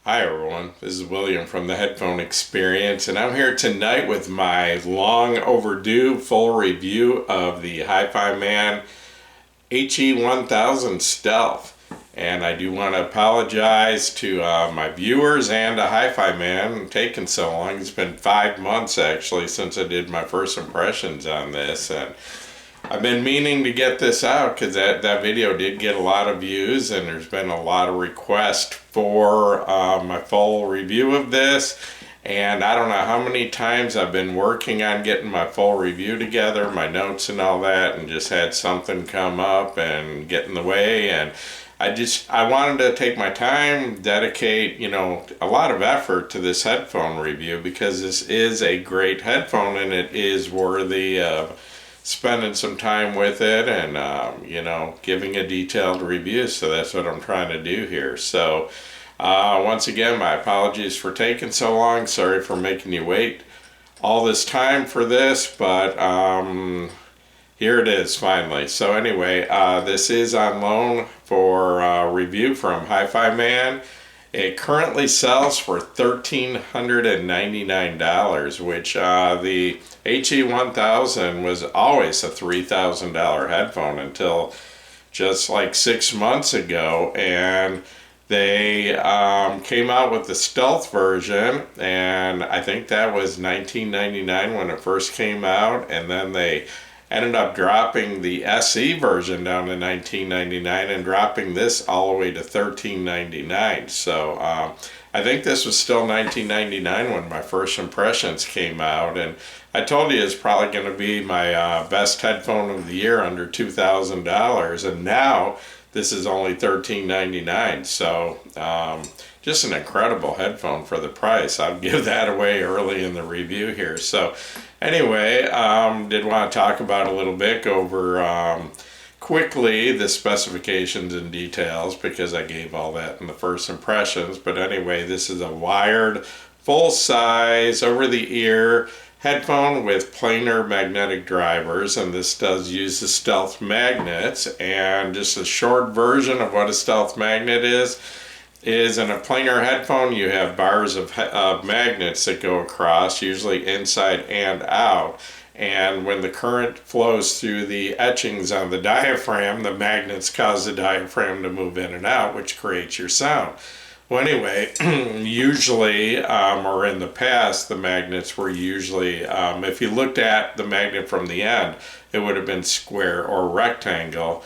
Hi everyone, this is William from the Headphone Experience, and I'm here tonight with my long overdue full review of the Hifiman HE1000 Stealth. And I do want to apologize to my viewers and to Hifiman taking so long. It's been 5 months actually since I did my first impressions on this, and I've been meaning to get this out because that video did get a lot of views, and there's been a lot of requests for my full review of this. And I don't know how many times I've been working on getting my full review together, my notes and all that, and just had something come up and get in the way. And I wanted to take my time, dedicate, a lot of effort to this headphone review because this is a great headphone and it is worthy of spending some time with it and giving a detailed review. So that's what I'm trying to do here. So once again, my apologies for taking so long. Sorry for making you wait all this time for this, but here it is finally. So anyway, this is on loan for review from Hifiman. It currently sells for $1,399, which the HE1000 was always a $3,000 headphone until just like 6 months ago. And they came out with the Stealth version, and I think that was $19.99 when it first came out, and then they ended up dropping the SE version down to $19.99 and dropping this all the way to $13.99. So I think this was still $19.99 when my first impressions came out, and I told you it's probably going to be my best headphone of the year under $2,000, and now this is only $13.99. So just an incredible headphone for the price. I'll give that away early in the review here. So anyway, did want to talk about a little bit, go over quickly the specifications and details because I gave all that in the first impressions. But anyway, this is a wired, full-size, over-the-ear headphone with planar magnetic drivers, and this does use the Stealth magnets. And just a short version of what a Stealth magnet is in a planar headphone you have bars of magnets that go across, usually inside and out, and when the current flows through the etchings on the diaphragm, the magnets cause the diaphragm to move in and out, which creates your sound. Well, anyway, usually, or in the past, the magnets were usually, if you looked at the magnet from the end, it would have been square or rectangle.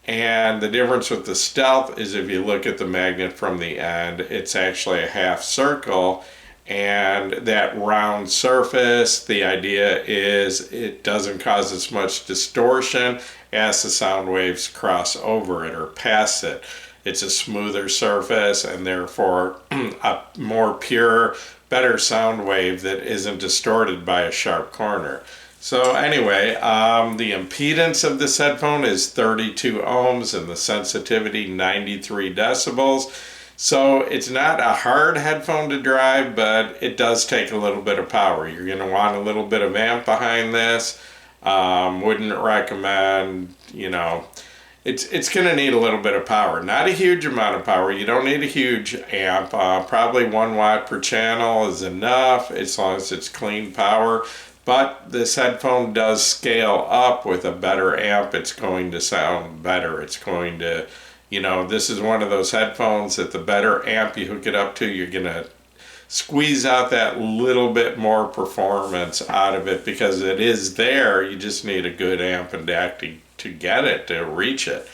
And the difference with the Stealth is if you look at the magnet from the end, it's actually a half circle. And that round surface, the idea is it doesn't cause as much distortion as the sound waves cross over it or pass it. It's a smoother surface and therefore a more pure, better sound wave that isn't distorted by a sharp corner. So anyway, the impedance of this headphone is 32 ohms and the sensitivity 93 decibels. So it's not a hard headphone to drive, but it does take a little bit of power. You're going to want a little bit of amp behind this. Wouldn't recommend, it's going to need a little bit of power. Not a huge amount of power. You don't need a huge amp. Probably 1 watt per channel is enough as long as it's clean power. But this headphone does scale up with a better amp. It's going to sound better. It's going to, this is one of those headphones that the better amp you hook it up to, you're going to squeeze out that little bit more performance out of it because it is there. You just need a good amp and DAC to get it, to reach it.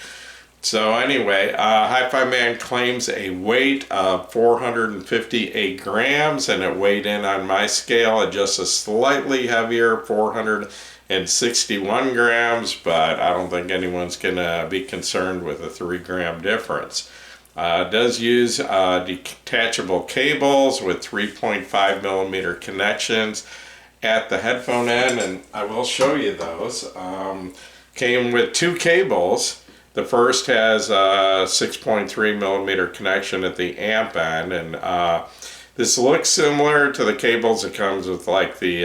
So anyway, Hifiman claims a weight of 458 grams, and it weighed in on my scale at just a slightly heavier 461 grams, but I don't think anyone's going to be concerned with a 3-gram difference. It does use detachable cables with 3.5 millimeter connections at the headphone end, and I will show you those. Came with 2 cables. The first has a 6.3 millimeter connection at the amp end, and this looks similar to the cables that comes with like the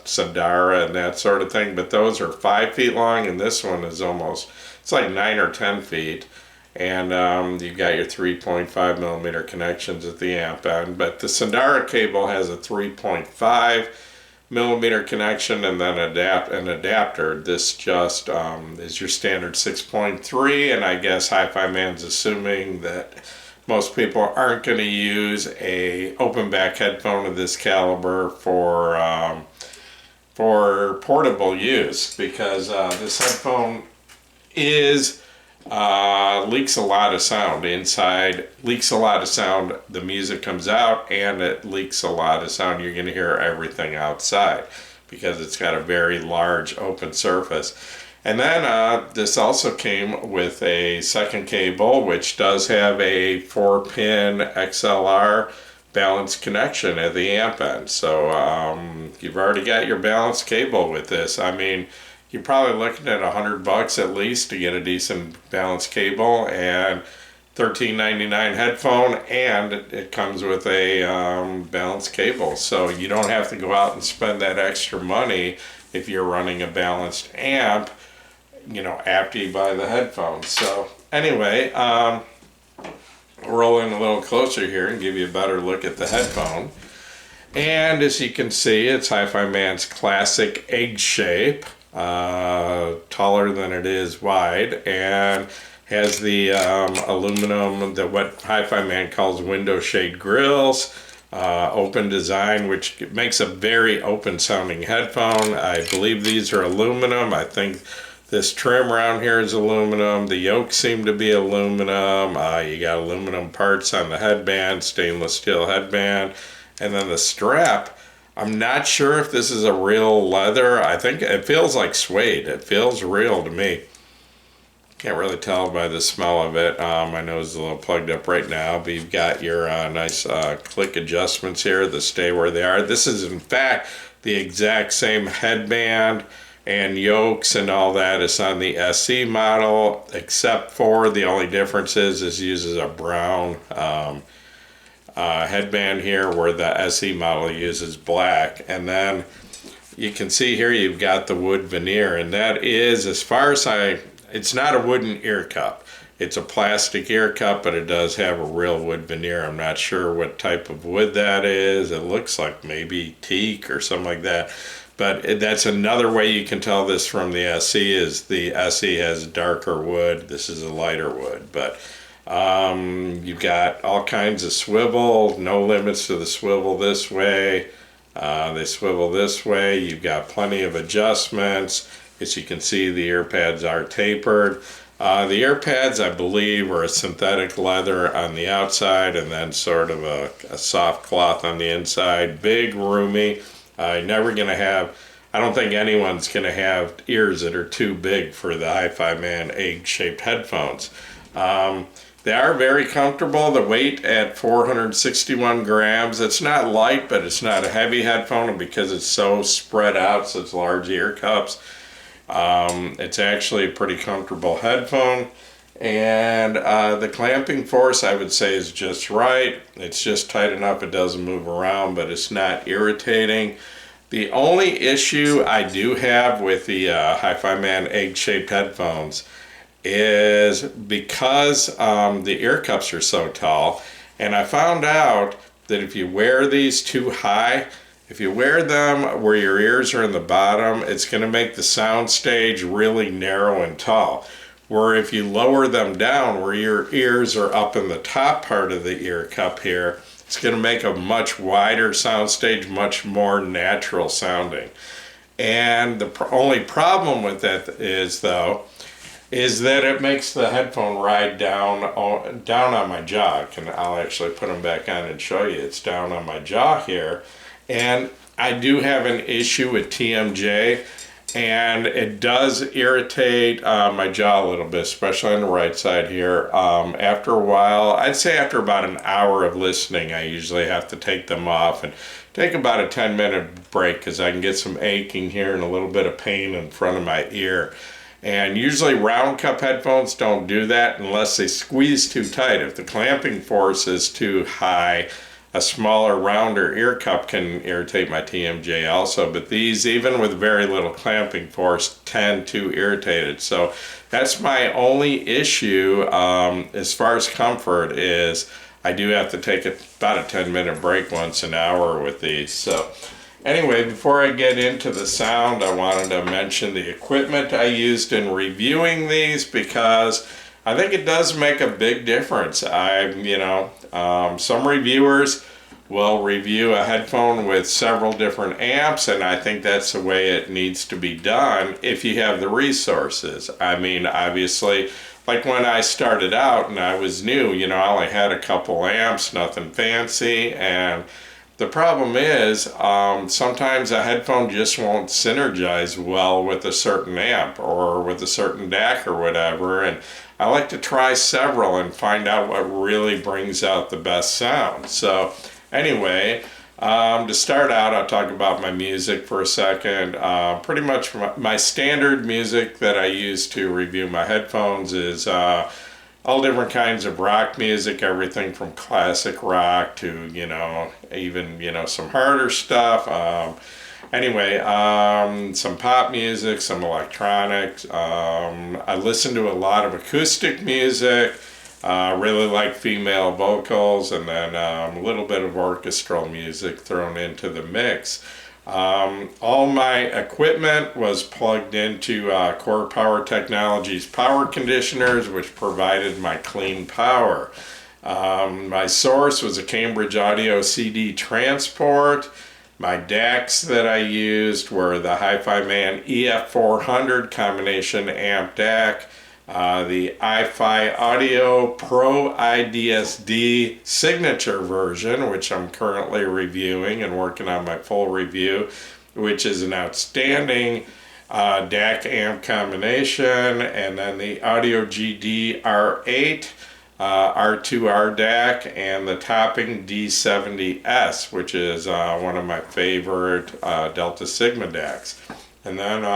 Sandara and that sort of thing, but those are 5 feet long, and this one is it's like 9 or 10 feet. and you've got your 3.5 millimeter connections at the amp end. But the Sandara cable has a 3.5 millimeter connection and then an adapter. This just is your standard 6.3, and I guess Hifiman's assuming that most people aren't going to use a open back headphone of this caliber for portable use, because this headphone leaks a lot of sound inside, leaks a lot of sound. The music comes out and it leaks a lot of sound. You're going to hear everything outside because it's got a very large open surface. And then this also came with a second cable, which does have a 4-pin XLR balanced connection at the amp end. So you've already got your balanced cable with this. I mean, you're probably looking at $100 at least to get a decent balanced cable, and $13.99 headphone, and it comes with a balanced cable. So you don't have to go out and spend that extra money if you're running a balanced amp, you know, after you buy the headphones. So anyway, roll in a little closer here and give you a better look at the headphone. And as you can see, it's Hifiman's classic egg shape, taller than it is wide, and has the aluminum, what Hifiman calls window shade grills, open design, which makes a very open sounding headphone. I believe these are aluminum. I think this trim around here is aluminum. The yokes seem to be aluminum. You got aluminum parts on the headband, stainless steel headband. And then the strap, I'm not sure if this is a real leather. I think it feels like suede. It feels real to me. Can't really tell by the smell of it. My nose is a little plugged up right now, but you've got your nice click adjustments here that stay where they are. This is in fact the exact same headband and yokes and all that is on the SE model, except for the only difference is this uses a brown headband here, where the SE model uses black. And then you can see here you've got the wood veneer, and that is, as far as it's not a wooden ear cup. It's a plastic ear cup, but it does have a real wood veneer. I'm not sure what type of wood that is. It looks like maybe teak or something like that. But that's another way you can tell this from the SE, is the SE has darker wood. This is a lighter wood. But you've got all kinds of swivel, no limits to the swivel this way. They swivel this way. You've got plenty of adjustments. As you can see, the ear pads are tapered. The ear pads, I believe, are a synthetic leather on the outside and then sort of a soft cloth on the inside. Big, roomy. Never going to have, I don't think anyone's going to have ears that are too big for the Hifiman egg-shaped headphones. They are very comfortable. The weight at 461 grams. It's not light, but it's not a heavy headphone, and because it's so spread out, so it's large ear cups, it's actually a pretty comfortable headphone. And the clamping force, I would say, is just right. It's just tight enough it doesn't move around, but it's not irritating. The only issue I do have with the Hifiman egg-shaped headphones is because the ear cups are so tall, and I found out that if you wear these too high, if you wear them where your ears are in the bottom, it's going to make the sound stage really narrow and tall. Where if you lower them down where your ears are up in the top part of the ear cup here, it's going to make a much wider sound stage, much more natural sounding. And the only problem with that is, though, is that it makes the headphone ride down on my jaw. And I'll actually put them back on and show you. It's down on my jaw here. And I do have an issue with TMJ, and it does irritate my jaw a little bit, especially on the right side here. After a while, I'd say after about an hour of listening, I usually have to take them off and take about a 10-minute break, because I can get some aching here and a little bit of pain in front of my ear. And usually round cup headphones don't do that unless they squeeze too tight. If the clamping force is too high, a smaller, rounder ear cup can irritate my TMJ also, but these, even with very little clamping force, tend to irritate it. So that's my only issue as far as comfort is I do have to take about a 10-minute break once an hour with these. So anyway, before I get into the sound, I wanted to mention the equipment I used in reviewing these because I think it does make a big difference. Some reviewers will review a headphone with several different amps, and I think that's the way it needs to be done if you have the resources. I mean, obviously, like when I started out and I was new, I only had a couple amps, nothing fancy, and the problem is sometimes a headphone just won't synergize well with a certain amp or with a certain DAC or whatever, and I like to try several and find out what really brings out the best sound. So anyway, to start out, I'll talk about my music for a second. Pretty much my standard music that I use to review my headphones is all different kinds of rock music, everything from classic rock to, even, some harder stuff. Some pop music, some electronics. I listen to a lot of acoustic music. Really like female vocals, and then a little bit of orchestral music thrown into the mix. All my equipment was plugged into Core Power Technologies power conditioners, which provided my clean power. My source was a Cambridge Audio CD transport. My DACs that I used were the Hifiman EF400 combination amp DAC, the iFi Audio Pro IDSD signature version, which I'm currently reviewing and working on my full review, which is an outstanding DAC amp combination, and then the Audio GD R8 R2R DAC, and the topping D70S, which is one of my favorite Delta Sigma DACs. And then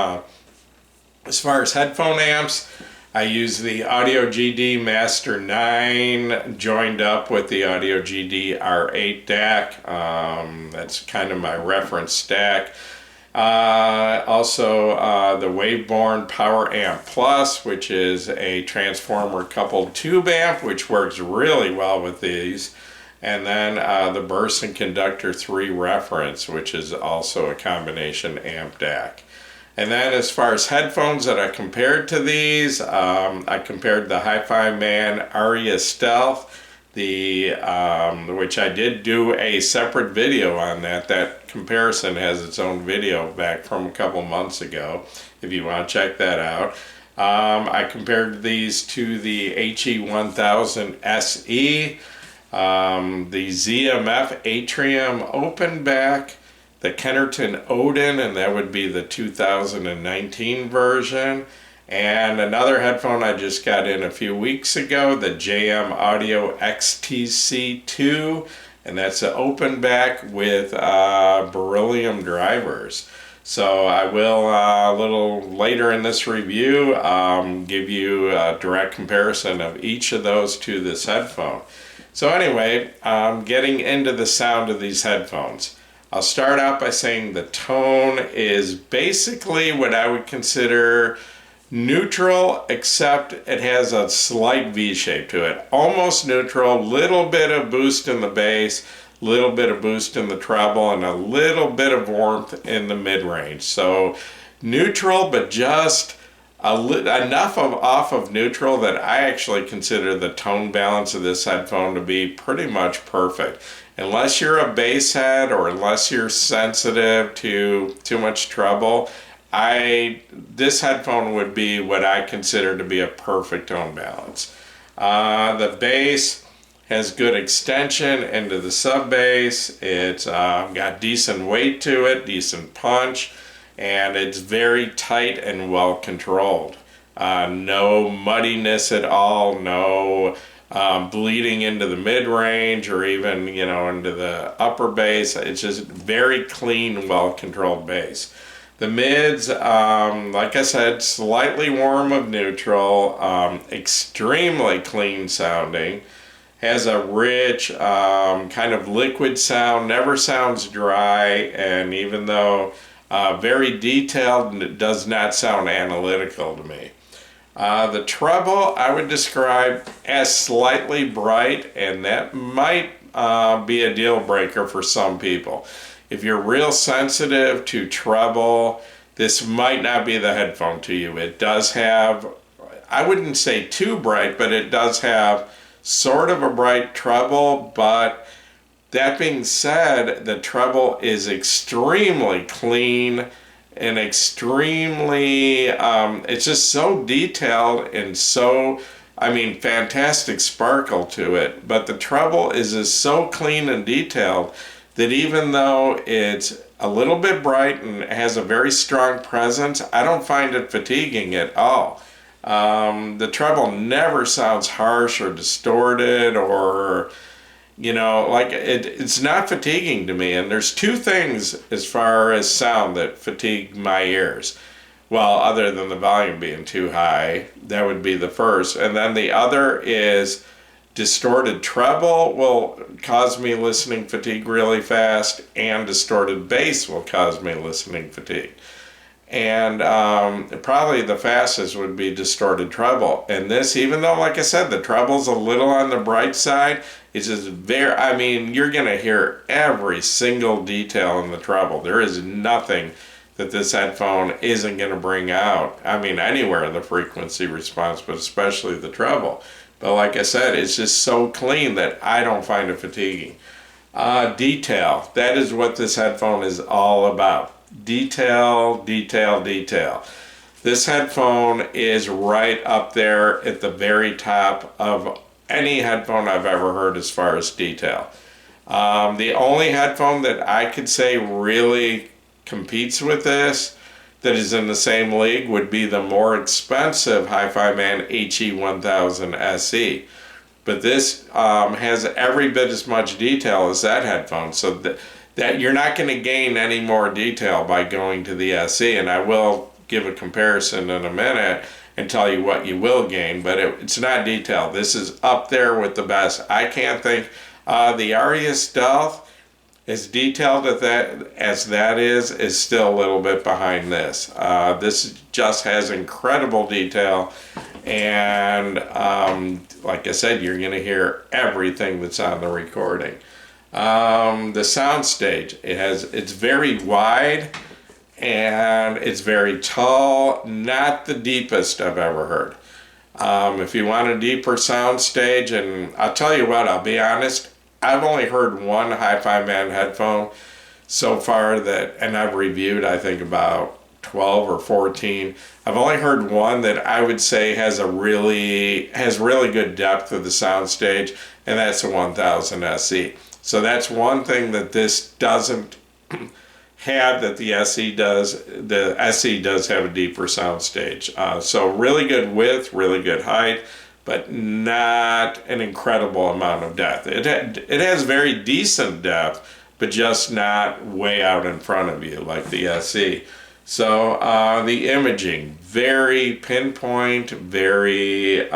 as far as headphone amps, I use the Audio GD Master 9 joined up with the Audio GD R8 DAC. That's kind of my reference stack. Also the Waveborn Power Amp Plus, which is a transformer coupled tube amp, which works really well with these. And then the Burst and Conductor 3 Reference, which is also a combination amp DAC. And then as far as headphones that I compared to these, I compared the Hifiman Aria Stealth, which I did do a separate video on that. That comparison has its own video back from a couple months ago, if you want to check that out. I compared these to the HE1000 SE, the ZMF Atrium Open Back, the Kennerton Odin, and that would be the 2019 version. And another headphone I just got in a few weeks ago, the JM Audio XTC2, and that's an open back with beryllium drivers. So I will, a little later in this review, give you a direct comparison of each of those to this headphone. So anyway, getting into the sound of these headphones. I'll start out by saying the tone is basically what I would consider neutral, except it has a slight V shape to it. Almost neutral, little bit of boost in the bass, little bit of boost in the treble, and a little bit of warmth in the mid-range. So neutral, but just enough off of neutral that I actually consider the tone balance of this headphone to be pretty much perfect. Unless you're a bass head or unless you're sensitive to too much treble, this headphone would be what I consider to be a perfect tone balance. The bass has good extension into the sub bass. It's got decent weight to it, decent punch, and it's very tight and well controlled. No muddiness at all, no bleeding into the mid-range or even into the upper bass. It's just very clean, well-controlled bass. The mids, like I said, slightly warm of neutral, extremely clean sounding, has a rich kind of liquid sound, never sounds dry, and even though very detailed, it does not sound analytical to me. The treble I would describe as slightly bright, and that might be a deal breaker for some people. If you're real sensitive to treble, this might not be the headphone to you. It does have, I wouldn't say too bright, but it does have sort of a bright treble. But that being said, the treble is extremely clean and extremely, it's just so detailed and so, I mean, fantastic sparkle to it. But the treble is so clean and detailed that even though it's a little bit bright and has a very strong presence, I don't find it fatiguing at all. The treble never sounds harsh or distorted or, you know, like it's not fatiguing to me. And there's two things as far as sound that fatigue my ears. Well, other than the volume being too high, that would be the first. And then the other is distorted treble will cause me listening fatigue really fast, and distorted bass will cause me listening fatigue. And probably the fastest would be distorted treble. And this, even though, like I said, the treble's a little on the bright side, it's just very, I mean, you're going to hear every single detail in the treble. There is nothing that this headphone isn't going to bring out. I mean, anywhere in the frequency response, but especially the treble. But like I said, it's just so clean that I don't find it fatiguing. Detail. That is what this headphone is all about. Detail, detail, detail. This headphone is right up there at the very top of any headphone I've ever heard as far as detail. The only headphone that I could say really competes with this, that is in the same league, would be the more expensive Hifiman HE1000 SE. But this has every bit as much detail as that headphone, so that you're not going to gain any more detail by going to the SE. And I will give a comparison in a minute and tell you what you will gain, but it's not detailed. This is up there with the best. I can't think the Aria Stealth, as detailed as that is still a little bit behind this. This just has incredible detail, and like I said, you're going to hear everything that's on the recording. The sound stage, it's very wide and it's very tall, not the deepest I've ever heard. If you want a deeper sound stage, and I'll tell you what, I'll be honest, I've only heard one Hifiman headphone so far and I've reviewed, I think, about 12 or 14. I've only heard one that I would say has really good depth of the sound stage, and that's the 1000 SE. So that's one thing that this doesn't have that the SE does. The SE does have a deeper sound stage. So really good width, really good height, but not an incredible amount of depth. It has very decent depth, but just not way out in front of you like the SE. So the imaging, very pinpoint, very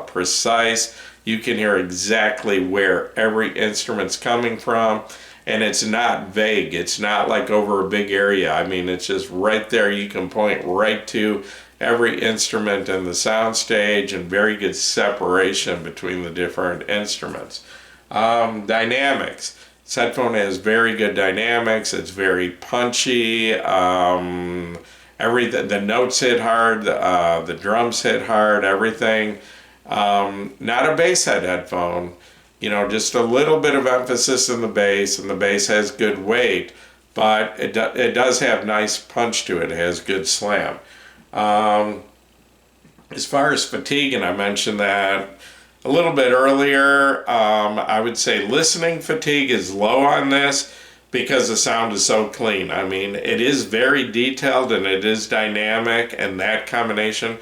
precise. You can hear exactly where every instrument's coming from, and it's not vague. It's not like over a big area. I mean, it's just right there. You can point right to every instrument in the soundstage, and very good separation between the different instruments. Dynamics. This headphone has very good dynamics. It's very punchy. The notes hit hard. The drums hit hard. Everything. Not a bass head headphone. You know, just a little bit of emphasis in the bass, and the bass has good weight, but it does have nice punch to it. It has good slam. As far as fatigue, and I mentioned that a little bit earlier, I would say listening fatigue is low on this because the sound is so clean. I mean, it is very detailed and it is dynamic, and that combination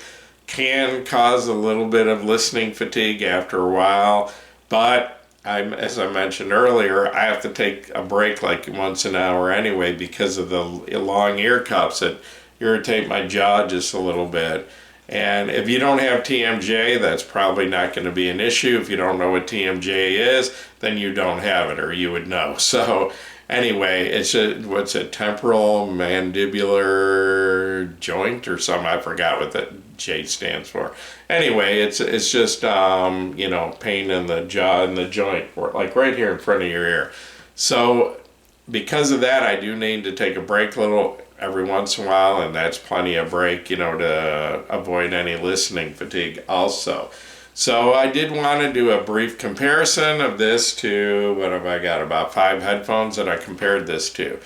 can cause a little bit of listening fatigue after a while. But as I mentioned earlier, I have to take a break like once an hour anyway because of the long ear cups that irritate my jaw just a little bit. And if you don't have TMJ, that's probably not going to be an issue. If you don't know what TMJ is, then you don't have it, or you would know. So anyway, it's what's a temporal mandibular joint or something. I forgot what that J stands for. Anyway, it's just you know, pain in the jaw and the joint, like right here in front of your ear. So because of that, I do need to take a break a little every once in a while, and that's plenty of break, you know, to avoid any listening fatigue also. So I did want to do a brief comparison of this to, what have I got, about 5 headphones that I compared this to.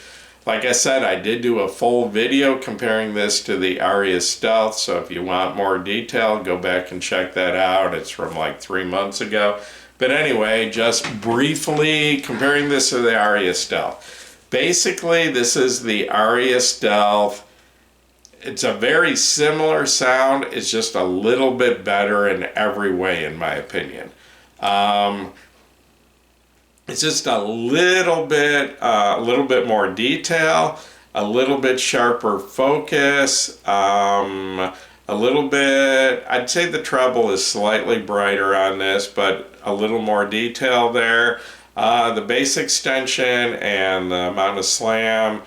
Like I said, I did do a full video comparing this to the Aria Stealth, so if you want more detail, go back and check that out. It's from like 3 months ago. But anyway, just briefly comparing this to the Aria Stealth. Basically, this is the Aria Stealth. It's a very similar sound. It's just a little bit better in every way, in my opinion. It's just a little bit more detail, a little bit sharper focus, a little bit. I'd say the treble is slightly brighter on this, but a little more detail there. The bass extension and the amount of slam,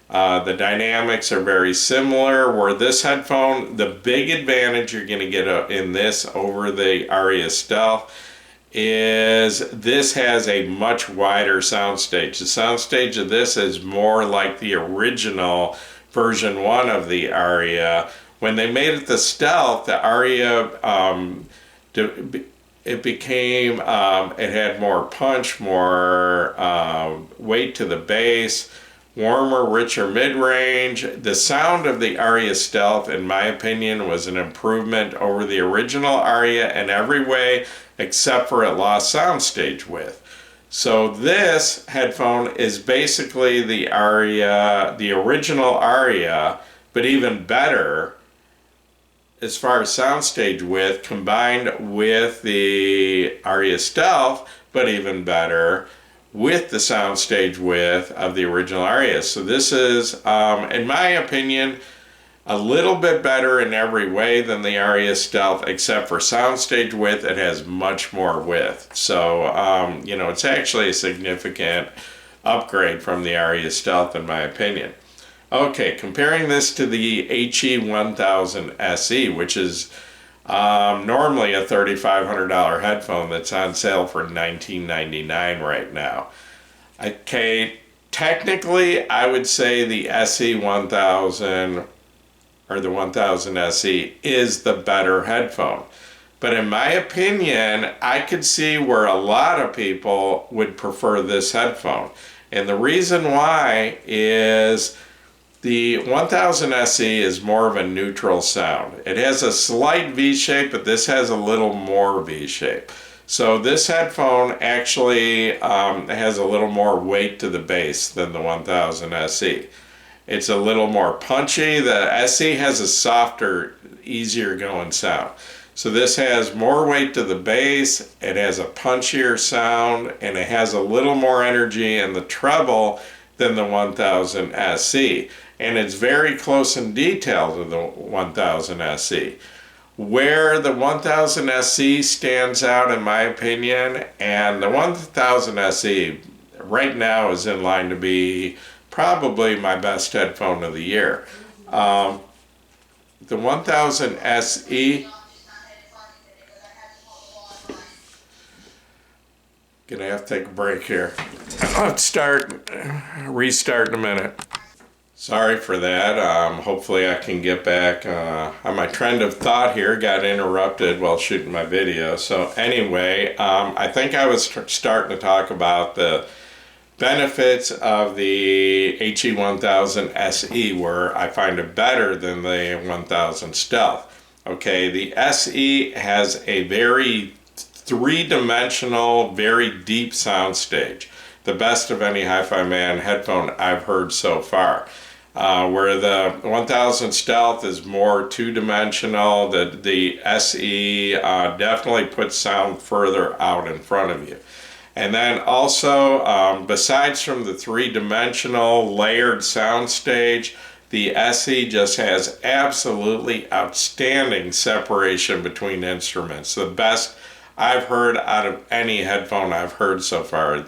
the dynamics are very similar. Where this headphone, the big advantage you're going to get in this over the Aria Stealth is this has a much wider soundstage. The soundstage of this is more like the original version 1 of the Aria. When they made it the Stealth, the Aria, it became, it had more punch, more weight to the bass, warmer, richer mid-range. The sound of the Aria Stealth, in my opinion, was an improvement over the original Aria in every way, except for it lost soundstage width. So this headphone is basically the Aria, the original Aria, but even better as far as soundstage width, combined with the Aria Stealth, but even better with the soundstage width of the original Aria. So this is, in my opinion, a little bit better in every way than the Aria Stealth, except for soundstage width. It has much more width. So, you know, it's actually a significant upgrade from the Aria Stealth, in my opinion. Okay, comparing this to the HE1000 SE, which is normally a $3,500 headphone that's on sale for $19.99 right now. Okay, technically, I would say the SE1000 or the 1000 SE is the better headphone. But in my opinion, I could see where a lot of people would prefer this headphone. And the reason why is the 1000 SE is more of a neutral sound. It has a slight V-shape, but this has a little more V-shape. So this headphone actually has a little more weight to the bass than the 1000 SE. It's a little more punchy. The SE has a softer, easier going sound. So this has more weight to the bass, it has a punchier sound, and it has a little more energy in the treble than the 1000 SE. And it's very close in detail to the 1000 SE. Where the 1000 SE stands out, in my opinion, and the 1000 SE right now is in line to be probably my best headphone of the year. The 1000 SE, gonna have to take a break here. Let's restart in a minute. Sorry for that. Hopefully I can get back on my trend of thought here. Got interrupted while shooting my video. So anyway, I think I was starting to talk about the benefits of the HE1000 SE, where I find it better than the 1000 Stealth. Okay, the SE has a very three-dimensional, very deep soundstage. The best of any Hi-Fi Man headphone I've heard so far. Where the 1000 Stealth is more two-dimensional, the SE definitely puts sound further out in front of you. And then also, besides from the three-dimensional layered soundstage, the SE just has absolutely outstanding separation between instruments. The best I've heard out of any headphone I've heard so far.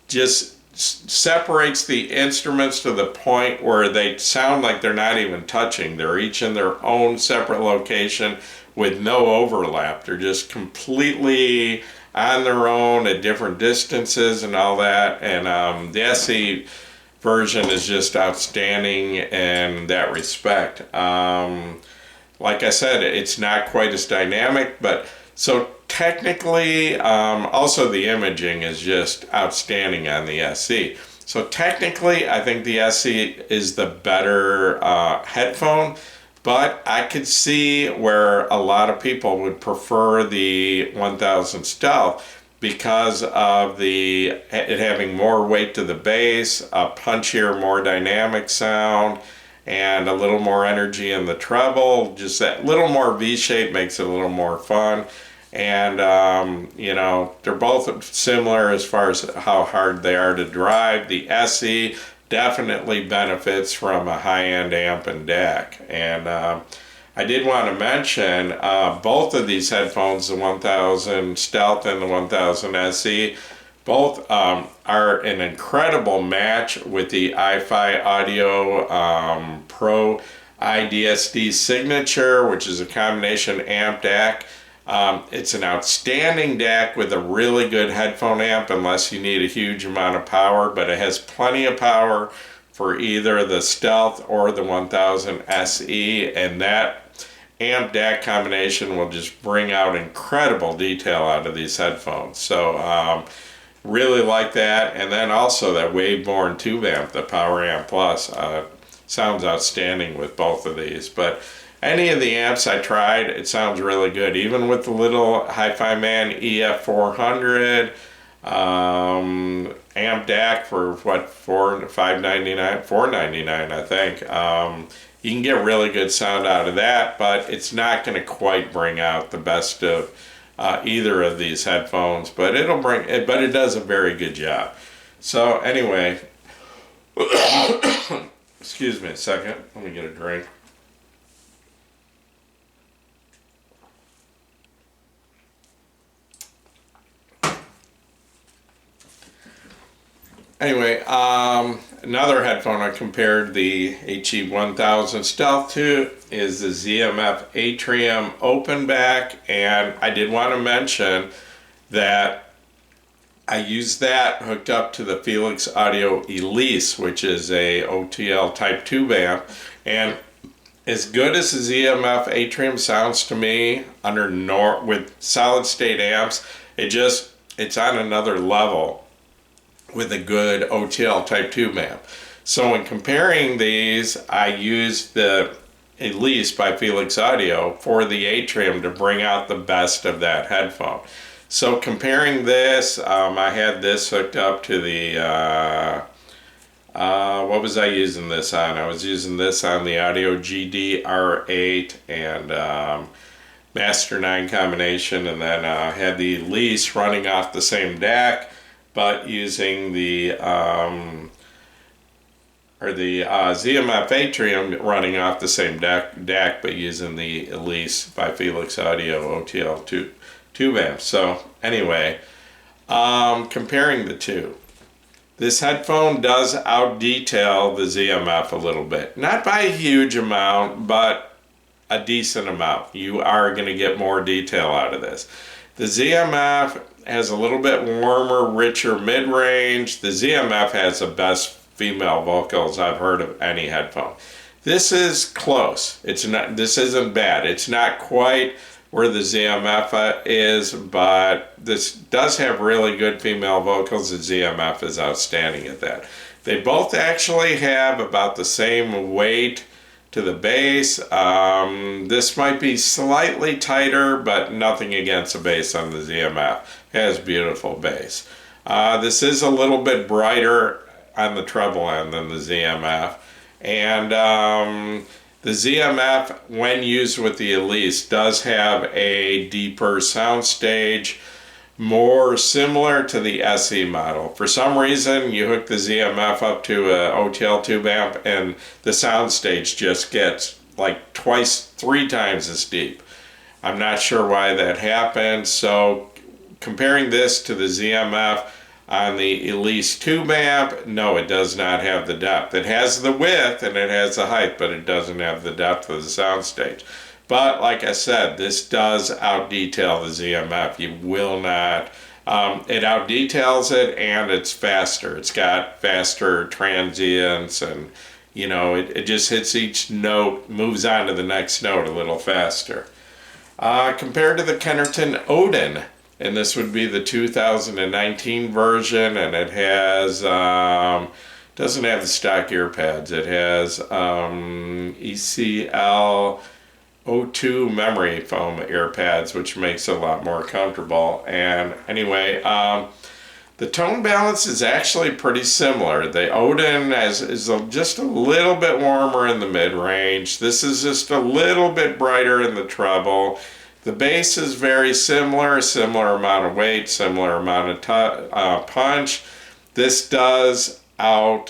Just separates the instruments to the point where they sound like they're not even touching. They're each in their own separate location with no overlap. They're just completely on their own at different distances and all that. And the SE version is just outstanding in that respect. Like I said, it's not quite as dynamic, but so technically, also the imaging is just outstanding on the SE. So technically, I think the SE is the better headphone, but I could see where a lot of people would prefer the 1000 Stealth because of it having more weight to the bass, a punchier, more dynamic sound, and a little more energy in the treble. Just that little more V-shape makes it a little more fun. And you know, they're both similar as far as how hard they are to drive. The SE definitely benefits from a high-end amp and DAC. And I did want to mention both of these headphones, the 1000 Stealth and the 1000 SE, both are an incredible match with the iFi Audio Pro IDSD Signature, which is a combination amp DAC. It's an outstanding DAC with a really good headphone amp unless you need a huge amount of power, but it has plenty of power for either the Stealth or the 1000 SE, and that amp DAC combination will just bring out incredible detail out of these headphones. So really like that. And then also that Waveborn tube amp, the Power Amp Plus, sounds outstanding with both of these. But any of the amps I tried, it sounds really good. Even with the little Hifiman EF400 amp DAC for what, $4.99 I think. You can get really good sound out of that, but it's not going to quite bring out the best of either of these headphones. But it does a very good job. So anyway, excuse me a second. Let me get a drink. Anyway, another headphone I compared the HE1000 Stealth to is the ZMF Atrium Open Back, and I did want to mention that I used that hooked up to the Felix Audio Elise, which is a OTL Type 2 amp, and as good as the ZMF Atrium sounds to me with solid state amps, it's on another level with a good OTL Type 2 amp. So when comparing these, I used the Elise by Felix Audio for the Atrium to bring out the best of that headphone. So comparing this, I had this hooked up to the, what was I using this on? I was using this on the Audio GD R8 and Master 9 combination, and then had the Elise running off the same DAC, but using the ZMF Atrium running off the same DAC, but using the Elise by Felix Audio OTL tube amp. So anyway, comparing the two, this headphone does out-detail the ZMF a little bit. Not by a huge amount, but a decent amount. You are going to get more detail out of this. The ZMF has a little bit warmer, richer mid-range. The ZMF has the best female vocals I've heard of any headphone. This is close. This isn't bad. It's not quite where the ZMF is, but this does have really good female vocals. The ZMF is outstanding at that. They both actually have about the same weight to the bass. This might be slightly tighter, but nothing against the bass on the ZMF. It has beautiful bass. This is a little bit brighter on the treble end than the ZMF. And the ZMF, when used with the Elise, does have a deeper soundstage, more similar to the SE model. For some reason, you hook the ZMF up to a OTL tube amp and the soundstage just gets like twice, 3 times as deep. I'm not sure why that happened. So comparing this to the ZMF on the Elise tube amp, no, it does not have the depth. It has the width and it has the height, but it doesn't have the depth of the soundstage. But like I said, this does out-detail the ZMF. You will not, it out-details it, and it's faster. It's got faster transients, and you know, it just hits each note, moves on to the next note a little faster. Compared to the Kennerton Odin, and this would be the 2019 version, and it has, doesn't have the stock ear pads. It has ECL O2 memory foam ear pads, which makes it a lot more comfortable. And anyway, the tone balance is actually pretty similar. The Odin is just a little bit warmer in the mid-range. This is just a little bit brighter in the treble. The bass is very similar amount of weight, similar amount of punch. This does out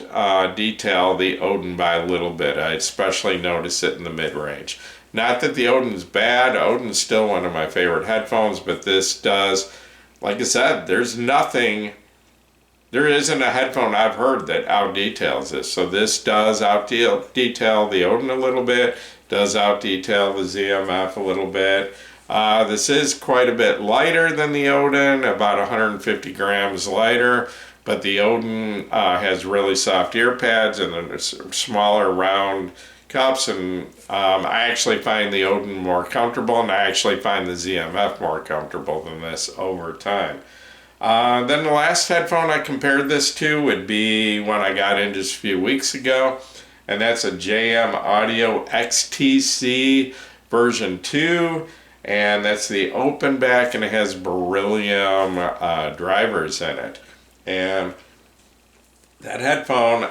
detail the Odin by a little bit. I especially notice it in the mid-range. Not that the Odin's bad. Odin's still one of my favorite headphones, but this does, like I said, there isn't a headphone I've heard that out-details this. So this does out-detail the Odin a little bit, does out-detail the ZMF a little bit. This is quite a bit lighter than the Odin, about 150 grams lighter, but the Odin has really soft ear pads and then smaller round cups, and I actually find the Odin more comfortable, and I actually find the ZMF more comfortable than this over time. Then the last headphone I compared this to would be one I got in just a few weeks ago, and that's a JM Audio XTC version 2, and that's the open back, and it has beryllium drivers in it. And that headphone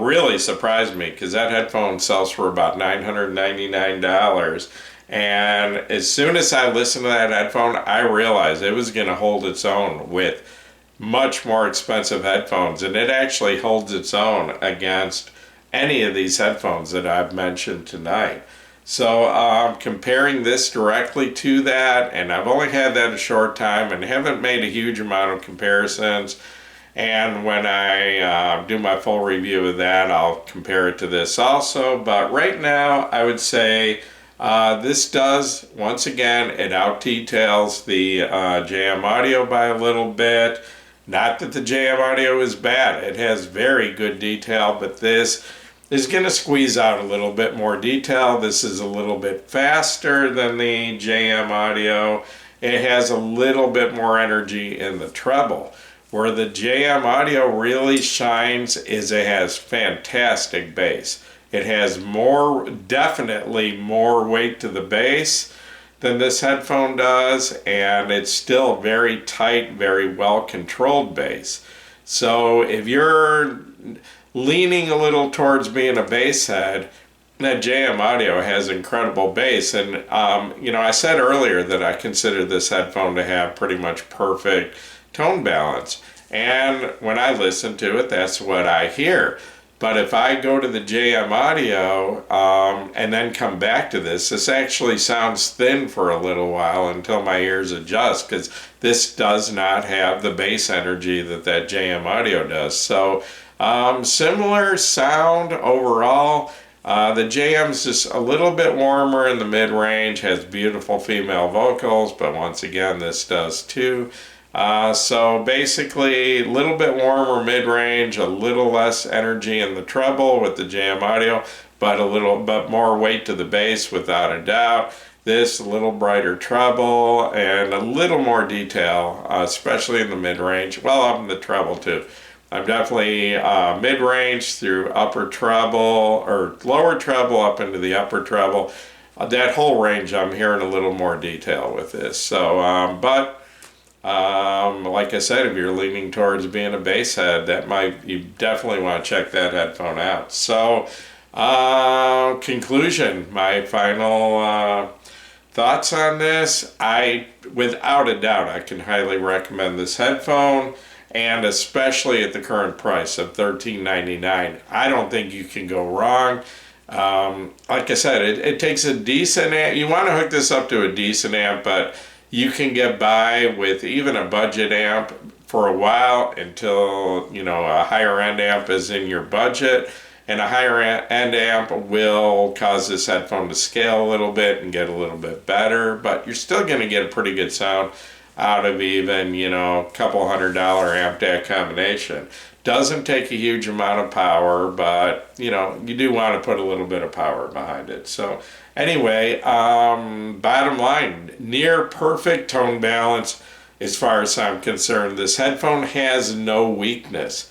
really surprised me, because that headphone sells for about $999. And as soon as I listened to that headphone, I realized it was going to hold its own with much more expensive headphones. And it actually holds its own against any of these headphones that I've mentioned tonight. So comparing this directly to that, and I've only had that a short time and haven't made a huge amount of comparisons. And when I do my full review of that, I'll compare it to this also. But right now, I would say this does, once again, it out-details the JM Audio by a little bit. Not that the JM Audio is bad. It has very good detail, but this is going to squeeze out a little bit more detail. This is a little bit faster than the JM Audio. It has a little bit more energy in the treble. Where the JM Audio really shines is it has fantastic bass. It has definitely more weight to the bass than this headphone does, and it's still very tight, very well controlled bass. So if you're leaning a little towards being a bass head, that JM Audio has incredible bass. And you know, I said earlier that I consider this headphone to have pretty much perfect tone balance, and when I listen to it, that's what I hear. But if I go to the JM Audio and then come back to this actually sounds thin for a little while until my ears adjust, because this does not have the bass energy that JM Audio does. So similar sound overall. The JM's just a little bit warmer in the mid-range, has beautiful female vocals, but once again, this does too. So basically a little bit warmer mid-range, a little less energy in the treble with the JM Audio, but a little bit more weight to the bass without a doubt. This a little brighter treble and a little more detail, especially in the mid-range. Well, up in the treble too. I'm definitely mid-range through upper treble, or lower treble up into the upper treble. That whole range I'm hearing a little more detail with this. So, like I said, if you're leaning towards being a bass head, you definitely want to check that headphone out. So, conclusion, my final thoughts on this? Without a doubt, I can highly recommend this headphone, and especially at the current price of $13.99. I don't think you can go wrong. Like I said, it takes a decent amp. You want to hook this up to a decent amp, but you can get by with even a budget amp for a while until, you know, a higher end amp is in your budget. And a higher end amp will cause this headphone to scale a little bit and get a little bit better, but you're still going to get a pretty good sound out of even, you know, a couple $100 amp DAC combination. Doesn't take a huge amount of power, but, you know, you do want to put a little bit of power behind it. So anyway, bottom line, near perfect tone balance as far as I'm concerned. This headphone has no weakness.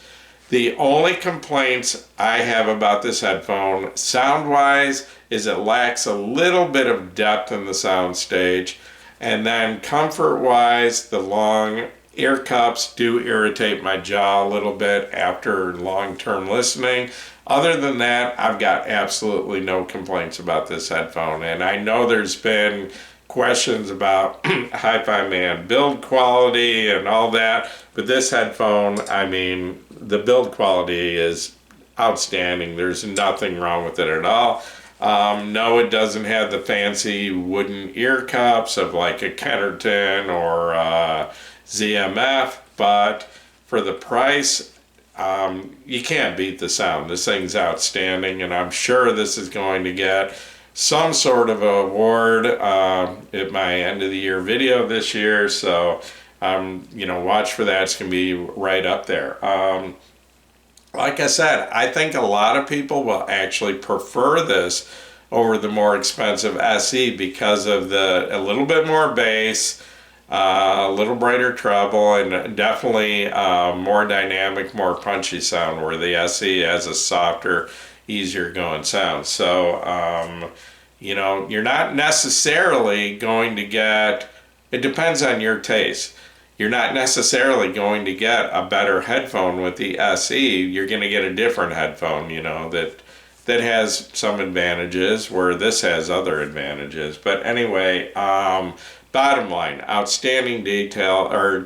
The only complaints I have about this headphone, sound-wise, is it lacks a little bit of depth in the sound stage. And then comfort-wise, the long ear cups do irritate my jaw a little bit after long-term listening. Other than that, I've got absolutely no complaints about this headphone. And I know there's been questions about Hifiman build quality and all that, but this headphone, I mean, the build quality is outstanding. There's nothing wrong with it at all. No, it doesn't have the fancy wooden ear cups of like a Kennerton or ZMF, but for the price, you can't beat the sound. This thing's outstanding, and I'm sure this is going to get some sort of award at my end of the year video this year. So, you know, watch for that. It's going to be right up there. Like I said, I think a lot of people will actually prefer this over the more expensive SE because of a little bit more bass, a little brighter treble, and definitely more dynamic, more punchy sound, where the SE has a softer, easier going sound. So, you know, you're not necessarily going to get, it depends on your taste. You're not necessarily going to get a better headphone with the SE. You're going to get a different headphone, you know, that has some advantages where this has other advantages. But anyway, bottom line, outstanding detail, or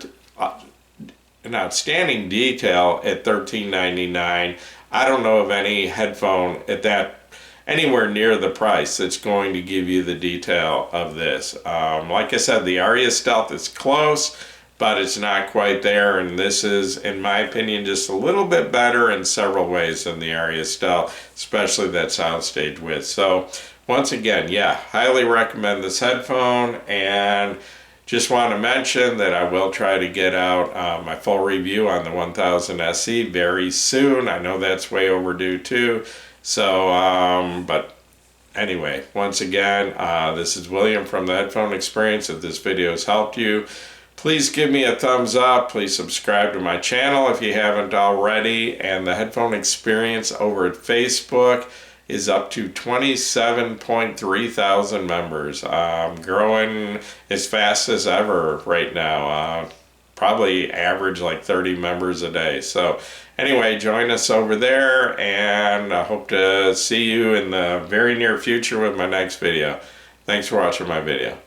an outstanding detail at $13.99. I don't know of any headphone at that anywhere near the price that's going to give you the detail of this. Like I said, the Aria Stealth is close, but it's not quite there, and this is, in my opinion, just a little bit better in several ways than the Aria Stealth, especially that soundstage width. So once again, yeah, highly recommend this headphone, and just want to mention that I will try to get out my full review on the 1000 SE very soon. I know that's way overdue too. So, but anyway, once again, this is William from the Headphone Experience. If this video has helped you, please give me a thumbs up. Please subscribe to my channel if you haven't already. And the Headphone Experience over at Facebook is up to 27.3 thousand members. Growing as fast as ever right now. Probably average like 30 members a day. So anyway, join us over there, and I hope to see you in the very near future with my next video. Thanks for watching my video.